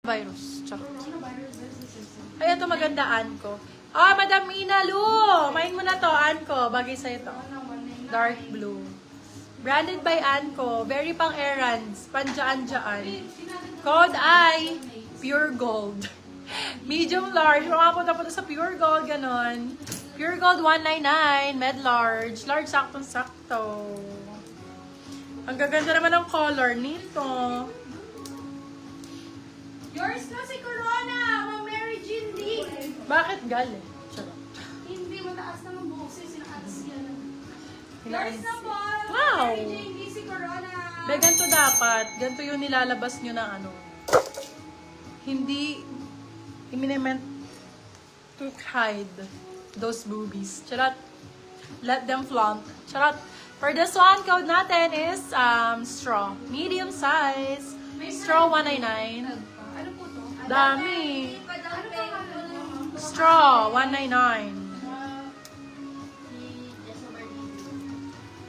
Virus. Charot. Ay, ito magandaan ko. Madam Inalu! Main mo na to, Anko. Bagay sa'yo to. Dark blue. Branded by Anko. Very pang errands. Panjaan-jaan. Code I, Pure Gold. Medium large. Mga punta sa Pure Gold, ganon. Pure Gold 199. Med large. Large, saktong-sakto. Ang gaganda naman ng color nito. Yours na si Corona, Ma'am Mary Jean D. Bakit galit? Charot. Hindi, mataas naman boses. Sinakatas yan. Yours Yours na po, Wow! Mary Jean D si Corona. Be, ganito dapat. Ganito yung nilalabas nyo na ano. Hindi meant to hide those boobies. Charot. Let them flaunt. Charot. For this one, code natin is straw. Medium size. Straw 199. Ano po to? Dami. Ano pa Straw 199.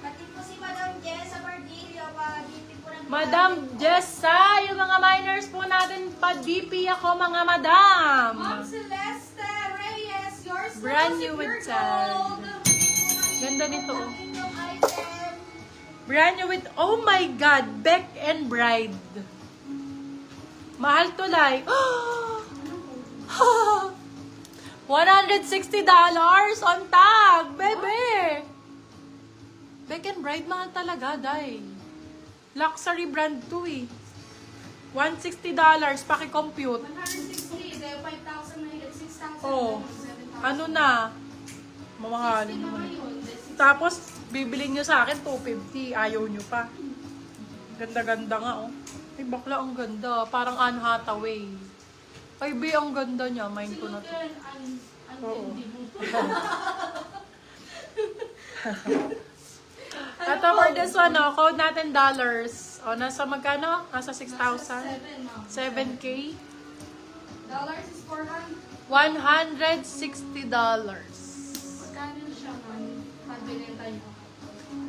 Pati po si Madam Jessa Bardillo, pa-DP po ng... Madam Jessa, yung mga minors po natin, pa-DP ako mga madam. Ma'am Celeste Reyes, yours Brand na po si new with Pure tag. Gold. Ganda nito. Ang inyong item. Brand new with, oh my God, Beck and Bride. Mahal to like, $160 on tag, bebe. Beck and Bride, mahal talaga, day. Luxury brand to eh. $160, paki-compute. 160, dahil 5,000 na higit, 6,000. Oh, 7,000. ano na? Mamahalin Sino naman. naman yun? Tapos, bibiling nyo sa akin, $250. Ayaw nyo pa. Ganda-ganda nga, oh. Ay, bakla, ang ganda. Parang Anne Hathaway. Ay, be, ang ganda niya. Mind ko na to. Oo. Ito for this one, oh, code natin dollars. O, nasa magkano? Nasa 6,000? 7K? Dollars is 400. $160. Magkano siya man? Pagbinenta niyo.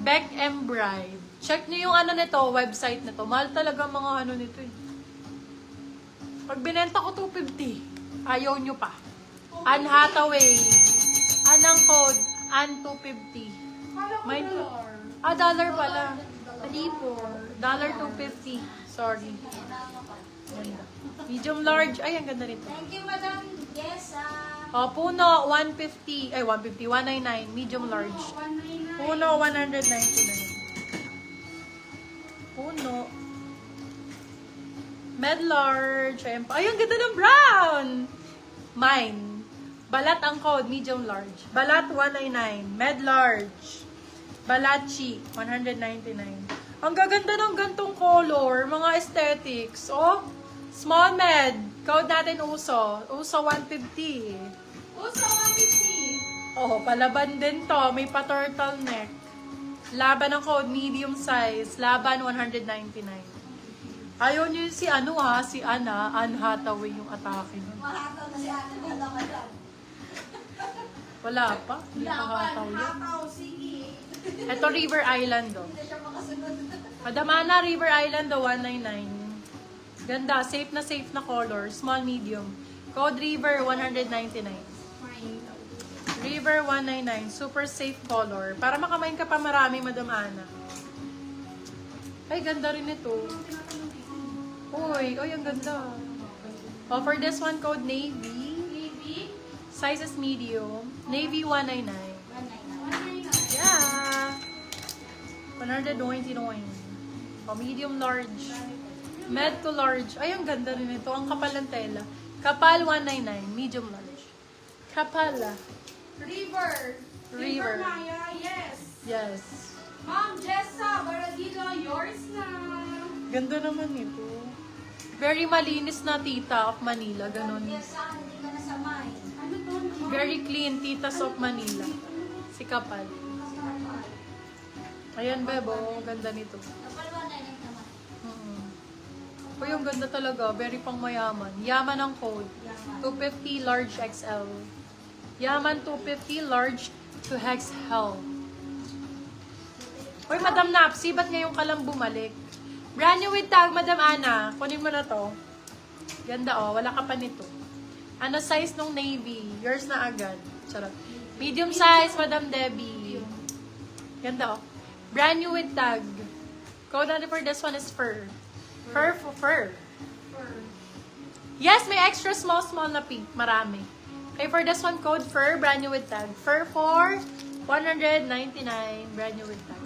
Beck and Bride. Check nyo yung ano nito, website nito. Mahal talaga mga ano nito eh. Pag binenta ko $250, ayaw nyo pa. Anne Hathaway. Anong code? Anne 250. Kala ko May dollar. dollar pala. Mali po. $250. Sorry. Ganda. Medium large. Ay, ang ganda nito. Thank you, Madam Jessa. Puno, 150. Ay, 150. 199. Medium large. 199. Puno, 199. Puno. Med large. Ay, ang ganda ng brown! Mine. Balat ang code, medium large. Balat, 199. Med large. Balachi, 199. Ang gaganda ng gantong color. Mga aesthetics. Oh, small med. Code natin uso. Uso, 150. Uso 150. Oh, palaban din to. May pa-turtleneck. Laban ng code, medium size. Laban, 199. Ayaw niyo si ano ha, si Anne Hathaway yung atake niya. Mahataw na si Ate Madam Madam. Wala pa. Hindi pa Hathaway. Hataw, sige. Ito, River Island, oh. Hindi siya makasunod. Madam Ana, River Island, 199. Ganda, safe na color. Small, medium. Code River, 199. River 199, super safe color. Para makamain ka pa marami, Madam Ana. Ay, ganda rin ito. Uy, ang ganda. Oh, for this one, code Navy. Maybe. Size is medium. Navy 199. 199. Yeah. 199. Oh, medium large. Med to large. Ay, ang ganda rin ito. Ang kapal ng tela. Kapal 199, medium large. Kapal. River. River. Maya, yes. Yes. Ma'am Jessa Baradillo, yours na. Ganda naman ito. Very malinis na tita of Manila. Ganon. Jessa, hindi ka nasamay. Ano to? Very clean titas of Manila. Si Kapal. Ayan, Bebo. Ang ganda nito. Kapalwa na lang naman. Uy, ang ganda talaga. Very pang mayaman. Yaman ang code. 250 large XL. Yaman 250 large to XL. Uy, Madam Napsi, ba't ngayon ka lang bumalik? Brand new with tag, Madam Ana. Kunin mo na to. Ganda oh, wala ka pa nito. Ano size nung navy? Yours na agad. Charot. Medium size, Madam Debbie. Ganda oh. Brand new with tag. Code natin for this one is fur. Fur for fur. Yes, may extra small na pink. Marami. Okay, for this one, code fur, brand new with tag. Fur for $199, brand new with tag.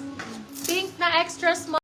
Pink na extra small.